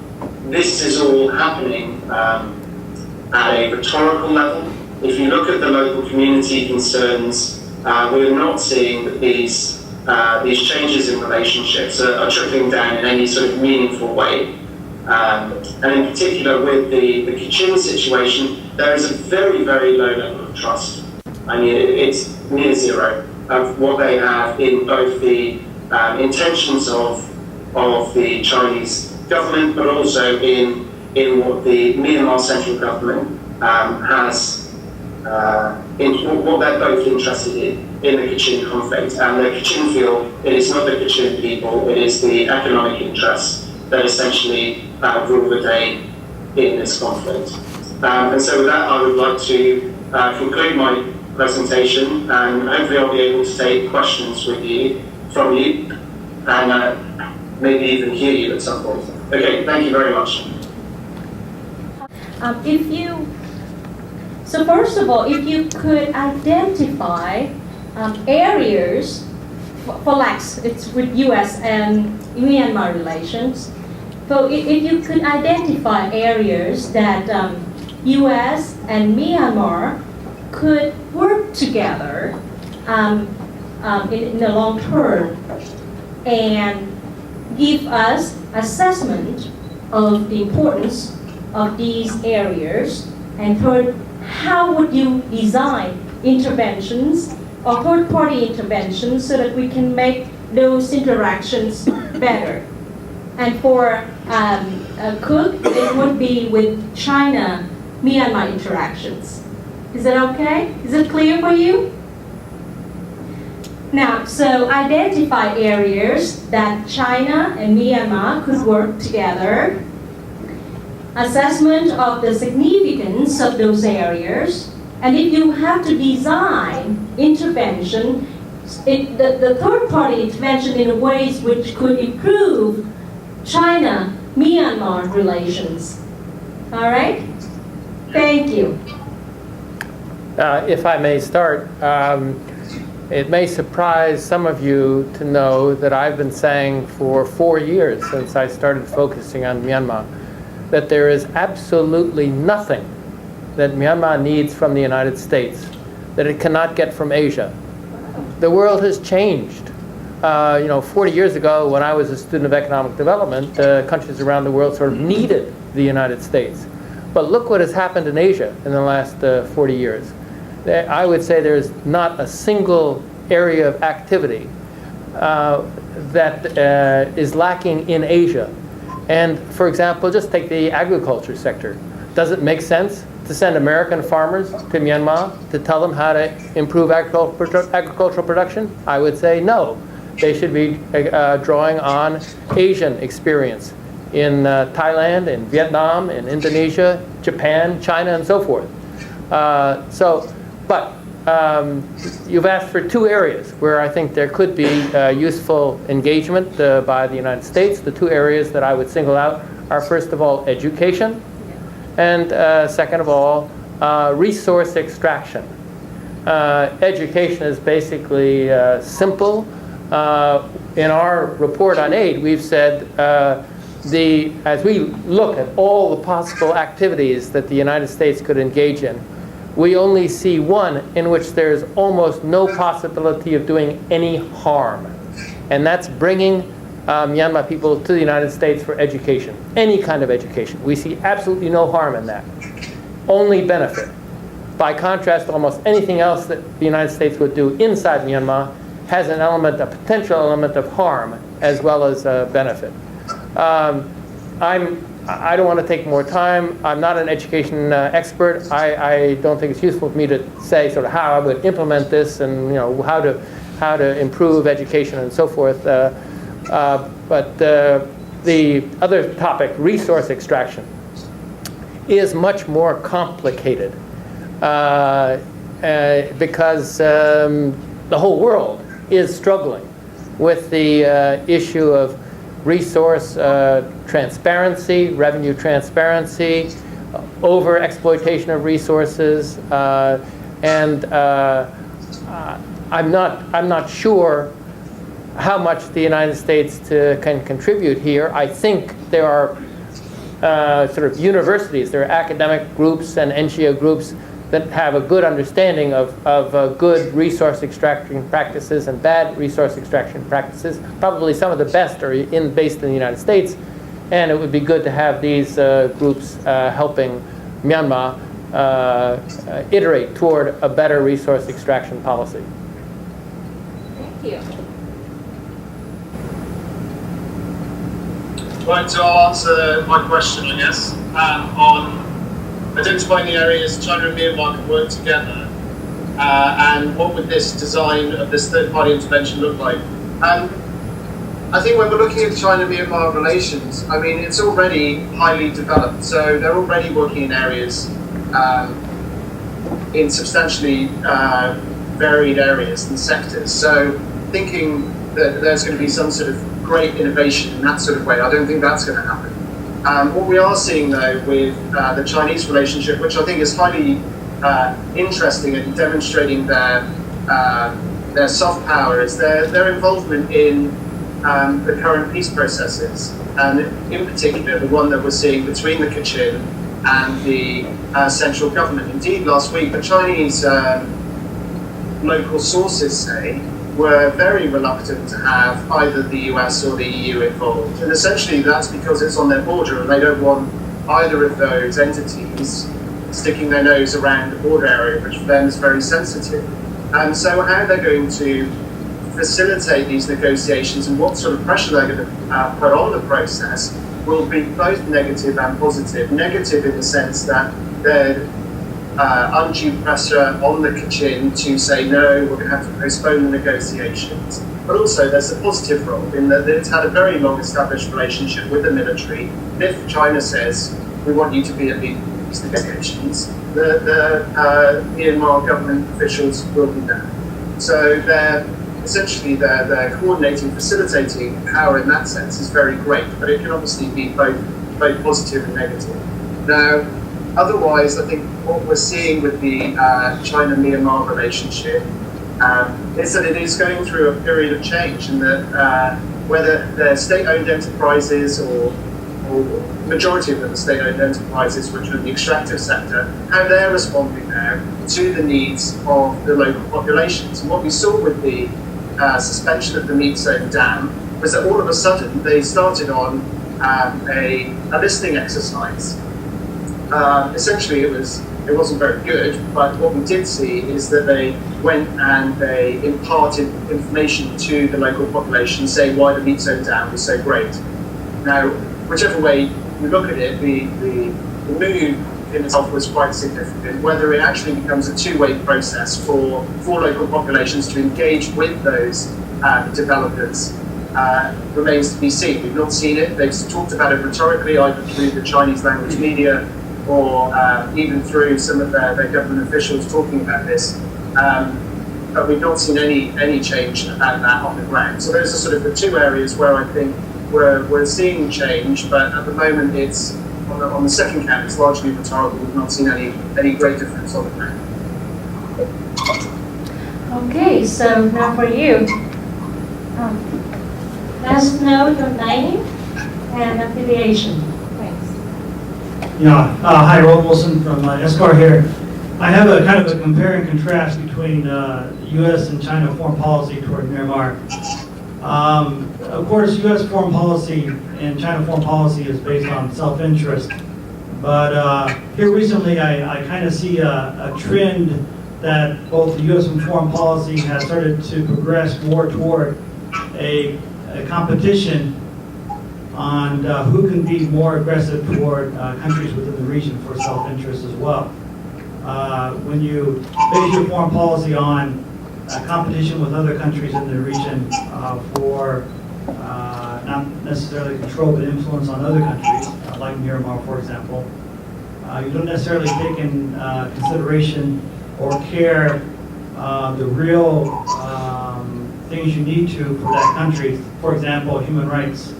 this is all happening at a rhetorical level, if you look at the local community concerns, we're not seeing that these changes in relationships are trickling down in any sort of meaningful way. And in particular with the Kachin situation, there is a very, very low level of trust. I mean, it's near zero of what they have in both the intentions of the Chinese government, but also in what the Myanmar central government has, in what they're both interested in the Kachin conflict. And the Kachin feel it is not the Kachin people, it is the economic interests that essentially rule the day in this conflict. And so with that, I would like to conclude my presentation, and hopefully I'll be able to take questions from you, and maybe even hear you at some point. Okay, thank you very much. So first of all, if you could identify areas, it's with U.S. and Myanmar relations. So if you could identify areas that U.S. and Myanmar could work together in the long term and give us assessment of the importance of these areas, and third, how would you design interventions or third-party interventions so that we can make those interactions better? And for Cook, it would be with China-Myanmar interactions. Is that okay? Is it clear for you? Now, so identify areas that China and Myanmar could work together, assessment of the significance of those areas, and if you have to design intervention, the third-party intervention in ways which could improve China-Myanmar relations. All right? Thank you. If I may start, it may surprise some of you to know that I've been saying for 4 years since I started focusing on Myanmar that there is absolutely nothing that Myanmar needs from the United States that it cannot get from Asia. The world has changed. 40 years ago, when I was a student of economic development, countries around the world sort of needed the United States. But look what has happened in Asia in the last 40 years. I would say there's not a single area of activity that is lacking in Asia. And for example, just take the agriculture sector. Does it make sense to send American farmers to Myanmar to tell them how to improve agricultural production? I would say no. They should be drawing on Asian experience in Thailand, in Vietnam, in Indonesia, Japan, China, and so forth. But you've asked for 2 areas where I think there could be useful engagement by the United States. The 2 areas that I would single out are, first of all, education, and second of all, resource extraction. Education is basically simple. In our report on aid, we've said as we look at all the possible activities that the United States could engage in, we only see one in which there's almost no possibility of doing any harm. And that's bringing Myanmar people to the United States for education, any kind of education. We see absolutely no harm in that, only benefit. By contrast, almost anything else that the United States would do inside Myanmar has an element, a potential element of harm as well as benefit. I don't want to take more time. I'm not an education expert. I don't think it's useful for me to say sort of how I would implement this and how to improve education and so forth. But the other topic, resource extraction, is much more complicated because the whole world is struggling with the issue of resource transparency, revenue transparency, over exploitation of resources, and I'm not sure how much the United States can contribute here. I think there are sort of universities, there are academic groups and NGO groups that have a good understanding of good resource extraction practices and bad resource extraction practices. Probably some of the best are based in the United States, and it would be good to have these groups helping Myanmar iterate toward a better resource extraction policy. Thank you. Right, so I'll answer my question, I guess, on identifying the areas China and Myanmar can work together, and what would this design of this third-party intervention look like? I think when we're looking at China-Myanmar relations, I mean, it's already highly developed, so they're already working in areas, in substantially varied areas and sectors. So thinking that there's going to be some sort of great innovation in that sort of way, I don't think that's going to happen. What we are seeing, though, with the Chinese relationship, which I think is highly interesting and demonstrating their soft power, is their involvement in the current peace processes, and in particular the one that we're seeing between the Kachin and the central government. Indeed, last week, the Chinese local sources say were very reluctant to have either the US or the EU involved. And essentially that's because it's on their border and they don't want either of those entities sticking their nose around the border area, which for them is very sensitive. And so how they're going to facilitate these negotiations and what sort of pressure they're going to put on the process will be both negative and positive. Negative in the sense that they're undue pressure on the Kachin to say, no, we're going to have to postpone the negotiations. But also there's a positive role in that it's had a very long established relationship with the military. And if China says, we want you to be at these negotiations, the Myanmar government officials will be there. So they're coordinating, facilitating power in that sense is very great, but it can obviously be both positive and negative. Now, otherwise, I think what we're seeing with the China-Myanmar relationship is that it is going through a period of change, and that whether they're state-owned enterprises or majority of them are state-owned enterprises, which are in the extractive sector, how they're responding now to the needs of the local populations. And what we saw with the suspension of the Meadzone Dam was that all of a sudden they started on a listening exercise. Essentially, it wasn't very good, but what we did see is that they went and they imparted information to the local population saying why the Meadzone Dam was so great. Now, whichever way you look at it, the mood in itself was quite significant. Whether it actually becomes a two-way process for local populations to engage with those developers remains to be seen. We've not seen it. They've talked about it rhetorically, either through the Chinese language media or even through some of their government officials talking about this. But we've not seen any change about that on the ground. So those are sort of the two areas where I think we're seeing change, but at the moment it's on the second count, it's largely rhetorical. We've not seen any great difference on the ground. Okay, so now for you. Let us know your name and affiliation. Thanks. Yeah, hi, Rob Wilson from ESCAR here. I have a kind of a compare and contrast between U.S. and China foreign policy toward Myanmar. Of course, U.S. foreign policy and China foreign policy is based on self-interest. But here recently, I kind of see a trend that both the U.S. and foreign policy has started to progress more toward a competition on who can be more aggressive toward countries within the region for self-interest as well. When you base your foreign policy on competition with other countries in the region for not necessarily control but influence on other countries, like Myanmar, for example, you don't necessarily take in consideration or care the real things you need to for that country. For example, human rights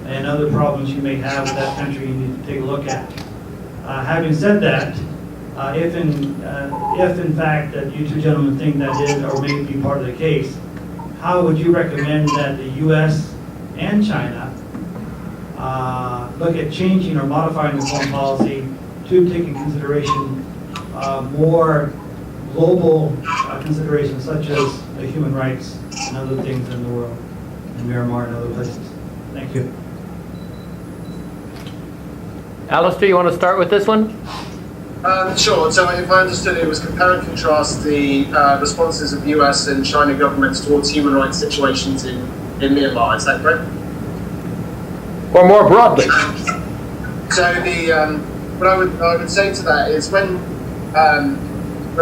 and other problems you may have with that country you need to take a look at. Having said that, if in fact that you two gentlemen think that is or may be part of the case, how would you recommend that the U.S. and China look at changing or modifying the foreign policy to take into consideration more global considerations such as human rights and other things in the world, in Myanmar and other places? Thank you. Alistair, you want to start with this one? Sure. So if I understood it was compare and contrast the responses of US and China governments towards human rights situations in Myanmar, is that correct? Or more broadly? So what I would say to that is when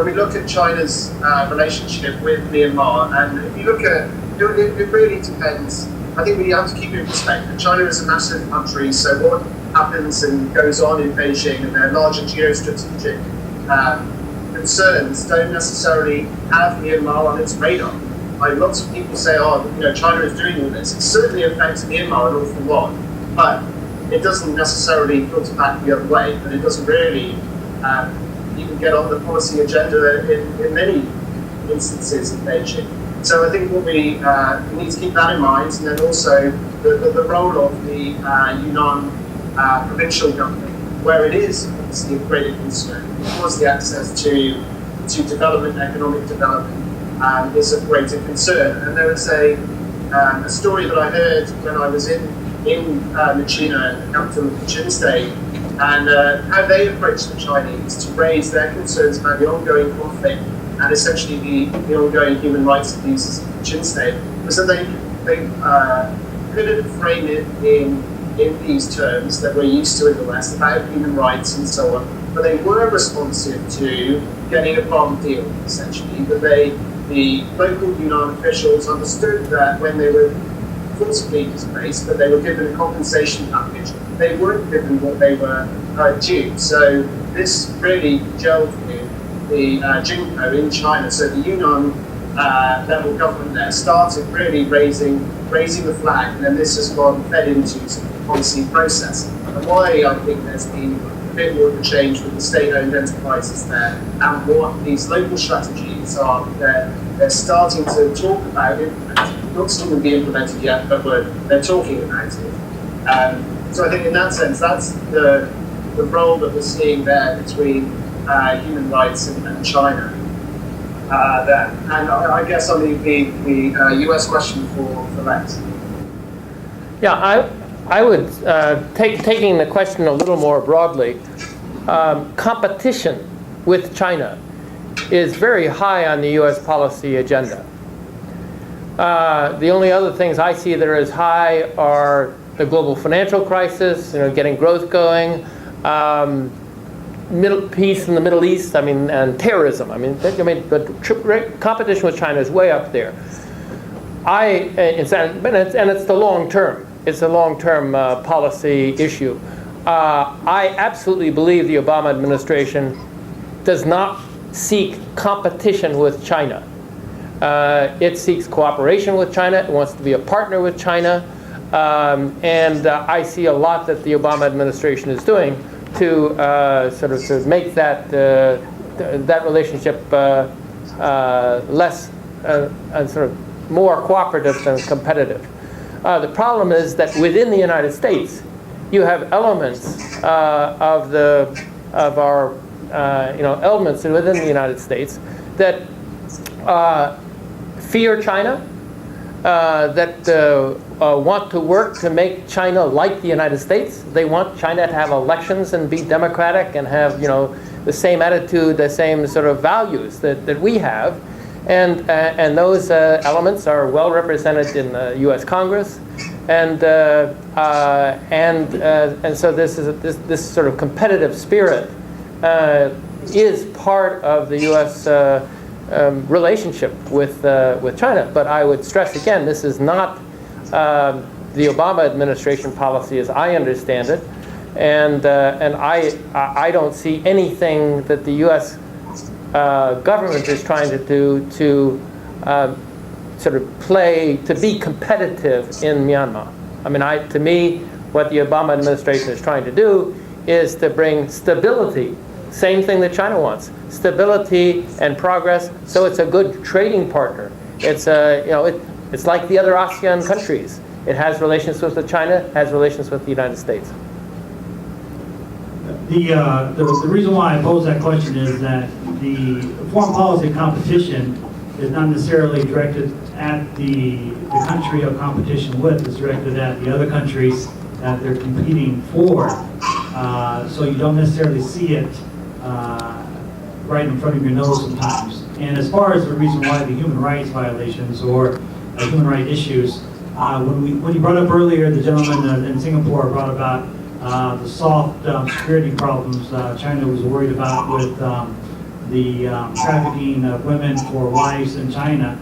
we look at China's relationship with Myanmar, and if you look at it really depends. I think we have to keep it in perspective. China is a massive country, so what happens and goes on in Beijing and their larger geostrategic concerns don't necessarily have Myanmar on its radar. Like lots of people say, China is doing all this. It certainly affects Myanmar an awful lot, but it doesn't necessarily filter back the other way, and it doesn't really even get on the policy agenda in many instances in Beijing. So I think what we need to keep that in mind, and then also the role of the Yunnan provincial government, where it is obviously of greater concern, because the access to development, economic development, is of greater concern. And there is a story that I heard when I was in China, the capital of Kachin state, and how they approached the Chinese to raise their concerns about the ongoing conflict and essentially the ongoing human rights abuses of the Kachin state, was that they couldn't frame it in these terms that we're used to in the West about human rights and so on, but they were responsive to getting a bomb deal, essentially. That the local Yunnan officials understood that when they were forcibly displaced, but they were given a compensation package, they weren't given what they were due. So this really gelled with the Jinpo in China. So the Yunnan level government there started really raising the flag, and then this has gone fed into the policy process. And why I think there's been a bit more of a change with the state-owned enterprises there, and what these local strategies are, they're starting to talk about implementing. Not still going to be implemented yet, but they're talking about it. So I think in that sense, that's the role that we're seeing there between human rights and China. There. And I guess I'll leave the US question for Lex. Yeah, I would, taking the question a little more broadly, competition with China is very high on the US policy agenda. The only other things I see that are as high are the global financial crisis, getting growth going, peace in the Middle East, and terrorism. The competition with China is way up there. And it's the long term. It's a long-term policy issue. I absolutely believe the Obama administration does not seek competition with China. It seeks cooperation with China. It wants to be a partner with China. And I see a lot that the Obama administration is doing to sort of make that relationship less and sort of more cooperative than competitive. The problem is that within the United States, you have elements of our elements within the United States that fear China, that want to work to make China like the United States. They want China to have elections and be democratic and have the same attitude, the same sort of values that we have, and those elements are well represented in the U.S. Congress, and so this sort of competitive spirit is part of the U.S. Relationship with China. But I would stress again, this is not the Obama administration policy as I understand it, and I don't see anything that the U.S. Government is trying to do to sort of play to be competitive in Myanmar. To me, What the Obama administration is trying to do is to bring stability. Same thing that China wants: stability and progress. So it's a good trading partner. It's it's like the other ASEAN countries. It has relations with China, has relations with the United States. The reason why I pose that question is that the foreign policy competition is not necessarily directed at the country of competition with. It's directed at the other countries that they're competing for. So you don't necessarily see it right in front of your nose sometimes. And as far as the reason why the human rights violations or human rights issues, when you brought up earlier, the gentleman in Singapore brought about the soft security problems China was worried about with the trafficking of women for wives in China.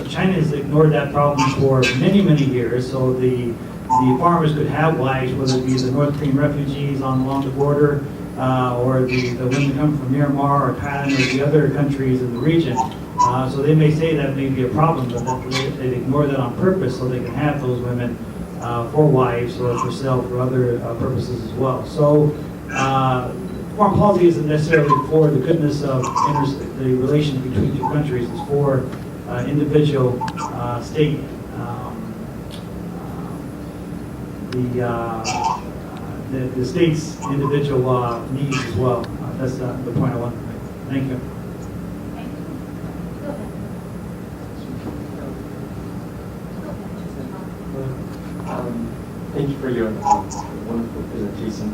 China has ignored that problem for many, many years. So the farmers could have wives, whether it be the North Korean refugees along the border, or the women come from Myanmar or Thailand or the other countries in the region. So they may say that may be a problem, but they ignore that on purpose so they can have those women for wives or for sale for other purposes as well. So foreign policy isn't necessarily for the goodness of the relations between two countries. It's for individual state the state's individual needs as well. That's the point I want to make. Thank you. Thank you for your wonderful presentation.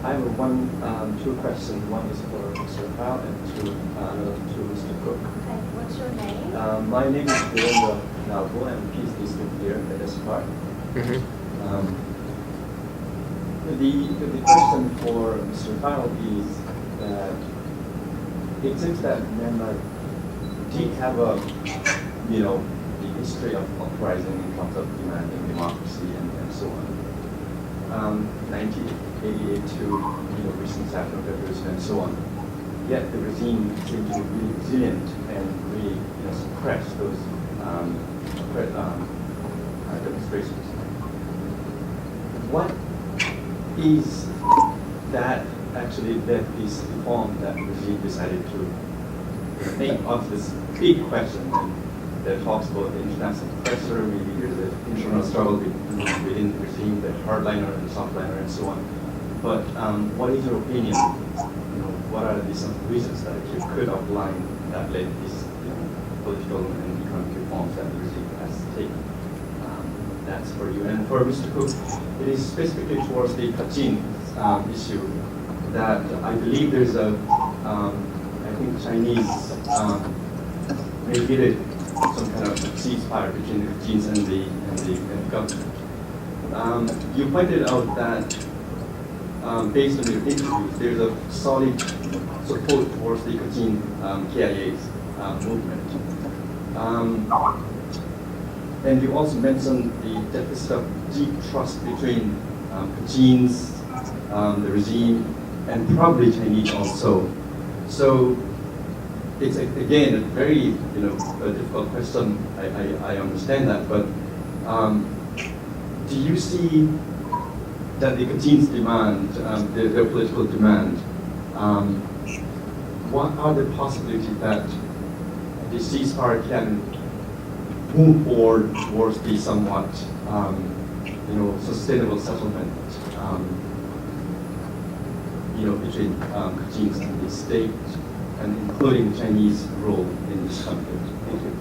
I have two questions. One is for Mr. Hao and another to Mr. Cook. Okay, what's your name? My name is Virendra Nalbo. I'm a PhD student here at SPAR. The question for Mr. Hao is that it seems that Myanmar did have a, the history of uprising in terms of demanding democracy and so on. 1988 to recent National Revolution and so on. Yet the regime seemed to be really resilient and really suppress those demonstrations. What is that actually led this reform that the regime decided to make of this big question that talks about the international pressure, maybe there's an internal struggle within the regime, the hardliner and softliner and so on. But what is your opinion? What are some reasons that you could outline that led these political and economic reforms that the regime has taken? That's for you. And for Mr. Cook, it is specifically towards the Kachin issue that I believe there's I think Chinese mediated some kind of ceasefire between the Kachins and the government. You pointed out that based on your interviews, there's a solid support towards the Kachin KIA's movement. And you also mentioned the deficit of deep trust between Kachins, the regime, and probably Chinese also. So it's again a very a difficult question. I understand that, but do you see that the Kachin's demand, their political demand, what are the possibilities that the ceasefire can move forward towards the somewhat sustainable settlement between Kachins and the state, and including Chinese role in this conflict? Thank you.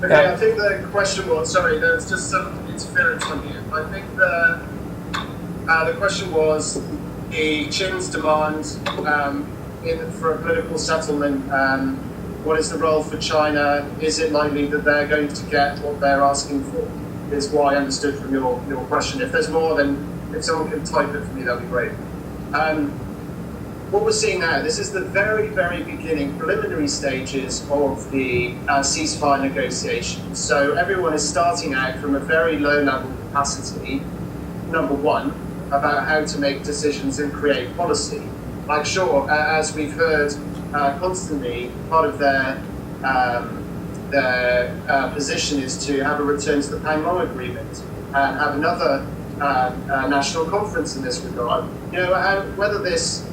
Okay, I think the question was, sorry, there's just some interference from you. I think the question was the Chin's demand for a political settlement. What is the role for China? Is it likely that they're going to get what they're asking for? Is what I understood from your question. If there's more, then if someone can type it for me, that'd be great. What we're seeing now, this is the very, very beginning, preliminary stages of the ceasefire negotiations. So everyone is starting out from a very low level capacity, number one, about how to make decisions and create policy. Like sure, as we've heard constantly, part of their their position is to have a return to the Panmure Agreement and have another national conference in this regard. Whether this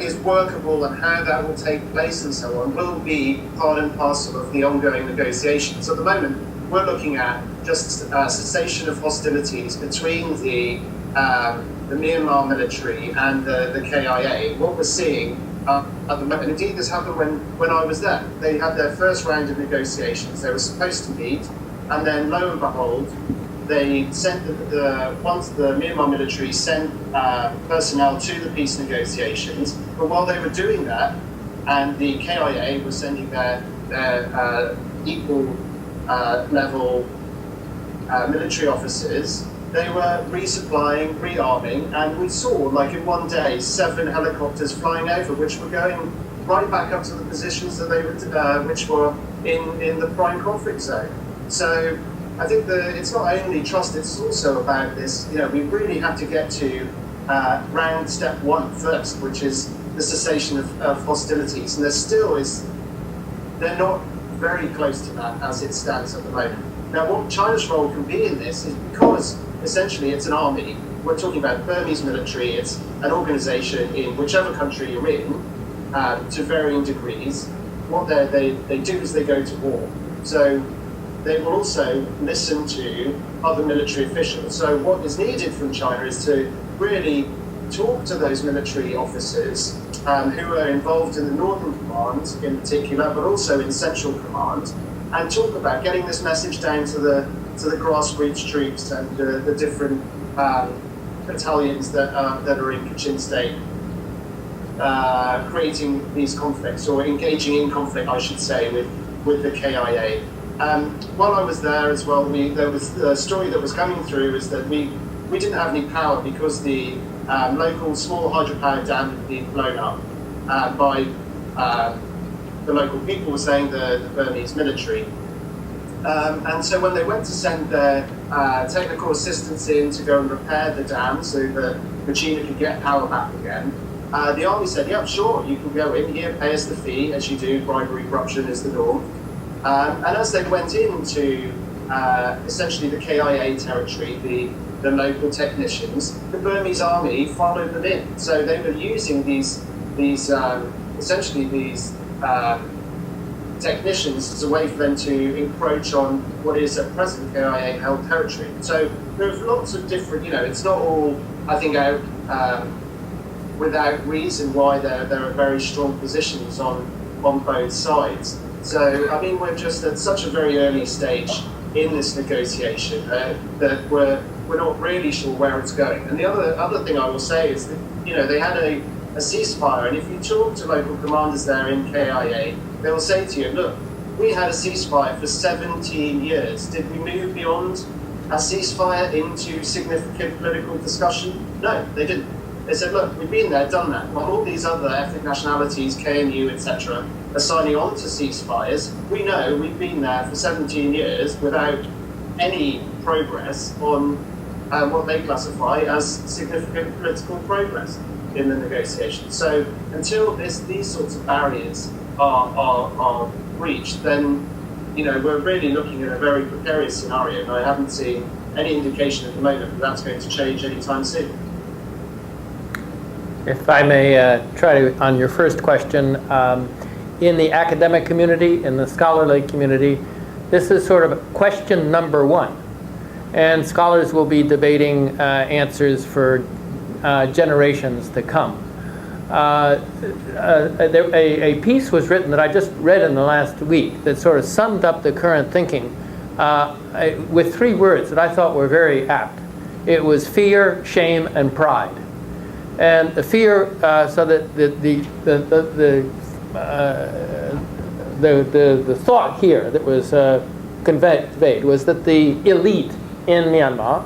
is workable and how that will take place and so on will be part and parcel of the ongoing negotiations. At the moment, we're looking at just cessation of hostilities between the Myanmar military and the KIA. What we're seeing at the moment, indeed this happened when I was there. They had their first round of negotiations. They were supposed to meet, and then lo and behold, they sent once the Myanmar military sent personnel to the peace negotiations. But while they were doing that, and the KIA was sending their equal level military officers, they were resupplying, rearming, and we saw, like in one day, 7 helicopters flying over, which were going right back up to the positions that they were, which were in the prime conflict zone. So I think that it's not only trust, it's also about this, we really have to get to round step 1 first, which is the cessation of hostilities. And they're not very close to that as it stands at the moment. Now, what China's role can be in this is because essentially it's an army. We're talking about Burmese military. It's an organization in whichever country you're in, to varying degrees. What they do is they go to war. So they will also listen to other military officials. So what is needed from China is to really talk to those military officers who are involved in the Northern Command in particular, but also in Central Command, and talk about getting this message down to the grassroots troops and the different battalions that are in Kachin State, creating these conflicts, or engaging in conflict, I should say, with the KIA. While I was there as well, there was the story that was coming through is that we didn't have any power because the local small hydropower dam had been blown up by the local people, were saying the Burmese military. And so when they went to send their technical assistance in to go and repair the dam so that Regina could get power back again, the army said, yeah, sure, you can go in here, pay us the fee, as you do, bribery, corruption is the norm. And as they went into essentially the KIA territory, the local technicians, the Burmese army followed them in. So they were using these essentially these technicians as a way for them to encroach on what is at present KIA held territory. So there's lots of different, it's not all, I think, out without reason why there are very strong positions on both sides. So, I mean, we're just at such a very early stage in this negotiation that we're not really sure where it's going. And the other thing I will say is that, they had a ceasefire, and if you talk to local commanders there in KIA, they will say to you, look, we had a ceasefire for 17 years. Did we move beyond a ceasefire into significant political discussion? No, they didn't. They said, look, we've been there, done that. While all these other ethnic nationalities, KNU, etc., are signing on to ceasefires, we know we've been there for 17 years without any progress on what they classify as significant political progress in the negotiations. So until these sorts of barriers are reached, then we're really looking at a very precarious scenario, and I haven't seen any indication at the moment that that's going to change anytime soon. If I may try to, on your first question, in the academic community, in the scholarly community, this is sort of question number 1. And scholars will be debating answers for generations to come. A piece was written that I just read in the last week that sort of summed up the current thinking with 3 words that I thought were very apt. It was fear, shame, and pride. And the fear, so that the thought here that was conveyed was that the elite in Myanmar,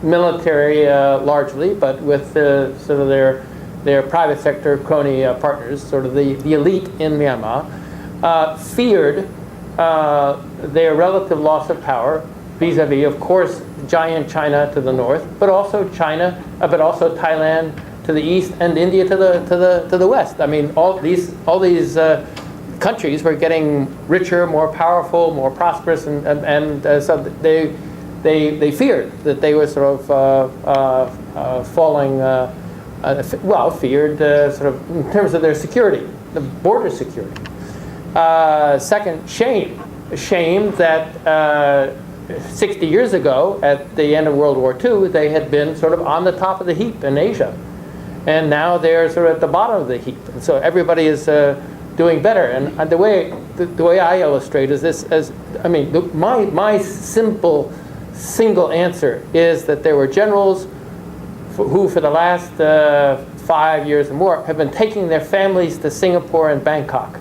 military largely, but with sort of their private sector crony partners, sort of the elite in Myanmar, feared their relative loss of power vis-a-vis, of course, giant China to the north, but also Thailand to the east, and India to the west. I mean, all these countries were getting richer, more powerful, more prosperous, and so they feared that they were sort of falling, feared sort of in terms of their security, the border security. Second, shame that 60 years ago, at the end of World War II, they had been sort of on the top of the heap in Asia. And now they're sort of at the bottom of the heap. And so everybody is doing better. And the way I illustrate is this, my single answer is that there were generals who for the last 5 years or more have been taking their families to Singapore and Bangkok.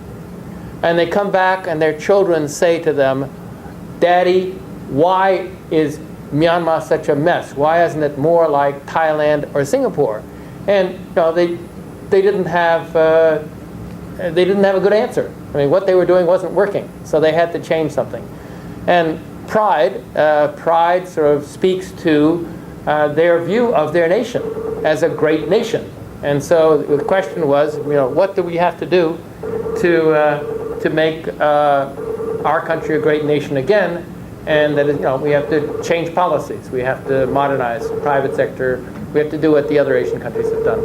And they come back and their children say to them, "Daddy, why is Myanmar such a mess? Why isn't it more like Thailand or Singapore?" And they didn't have a good answer. I mean, what they were doing wasn't working, so they had to change something. And pride sort of speaks to their view of their nation as a great nation. And so the question was, what do we have to do to make our country a great nation again? And that we have to change policies. We have to modernize the private sector. We have to do what the other Asian countries have done.